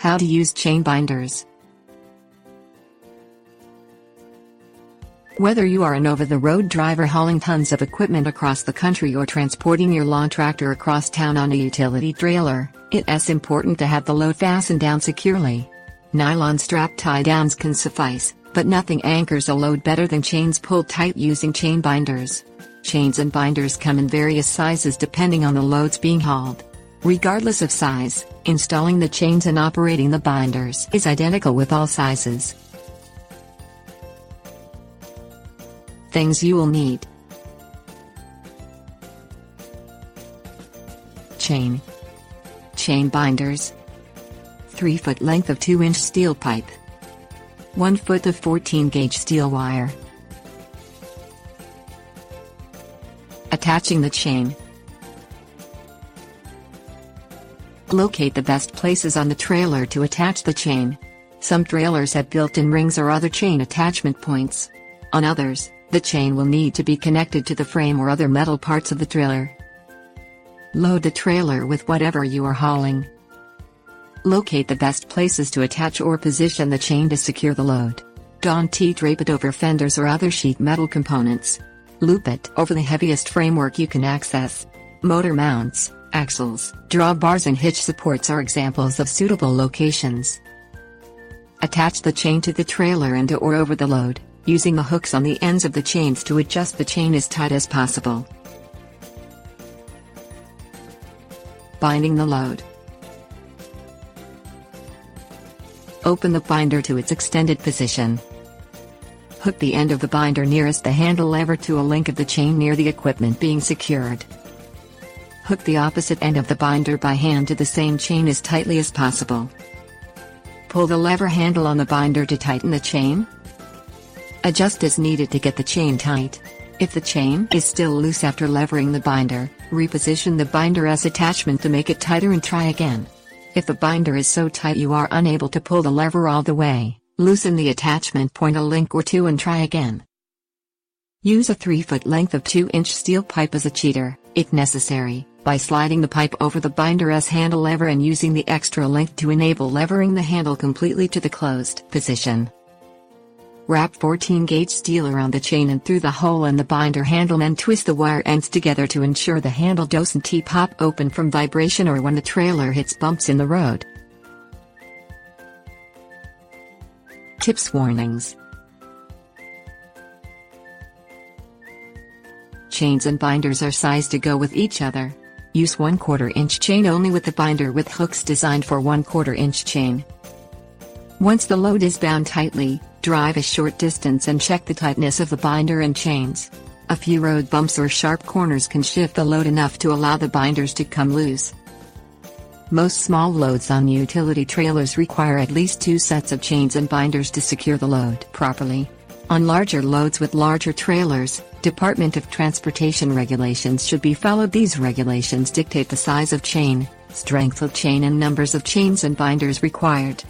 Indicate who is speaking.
Speaker 1: How to use chain binders. Whether you are an over-the-road driver hauling tons of equipment across the country or transporting your lawn tractor across town on a utility trailer, it's important to have the load fastened down securely. Nylon strap tie-downs can suffice, but nothing anchors a load better than chains pulled tight using chain binders. Chains and binders come in various sizes depending on the loads being hauled. Regardless of size, installing the chains and operating the binders is identical with all sizes. Things you will need: chain binders, 3 foot length of 2-inch steel pipe, 1 foot of 14-gauge steel wire. Attaching the chain. Locate the best places on the trailer to attach the chain. Some trailers have built-in rings or other chain attachment points. On others, the chain will need to be connected to the frame or other metal parts of the trailer. Load the trailer with whatever you are hauling. Locate the best places to attach or position the chain to secure the load. Don't drape it over fenders or other sheet metal components. Loop it over the heaviest framework you can access. Motor mounts, axles, drawbars and hitch supports are examples of suitable locations. Attach the chain to the trailer and or over the load, using the hooks on the ends of the chains to adjust the chain as tight as possible. Binding the load. Open the binder to its extended position. Hook the end of the binder nearest the handle lever to a link of the chain near the equipment being secured. Hook the opposite end of the binder by hand to the same chain as tightly as possible. Pull the lever handle on the binder to tighten the chain. Adjust as needed to get the chain tight. If the chain is still loose after levering the binder, reposition the binder as attachment to make it tighter and try again. If the binder is so tight you are unable to pull the lever all the way, loosen the attachment point a link or two and try again. Use a 3 foot length of 2-inch steel pipe as a cheater, if necessary, by sliding the pipe over the binder as handle lever and using the extra length to enable levering the handle completely to the closed position. Wrap 14-gauge steel around the chain and through the hole in the binder handle and twist the wire ends together to ensure the handle doesn't pop open from vibration or when the trailer hits bumps in the road. Tips warnings. Chains and binders are sized to go with each other. Use 1/4 inch chain only with the binder with hooks designed for 1/4 inch chain. Once the load is bound tightly, drive a short distance and check the tightness of the binder and chains. A few road bumps or sharp corners can shift the load enough to allow the binders to come loose. Most small loads on utility trailers require at least 2 sets of chains and binders to secure the load properly. On larger loads with larger trailers, Department of Transportation regulations should be followed. These regulations dictate the size of chain, strength of chain and numbers of chains and binders required.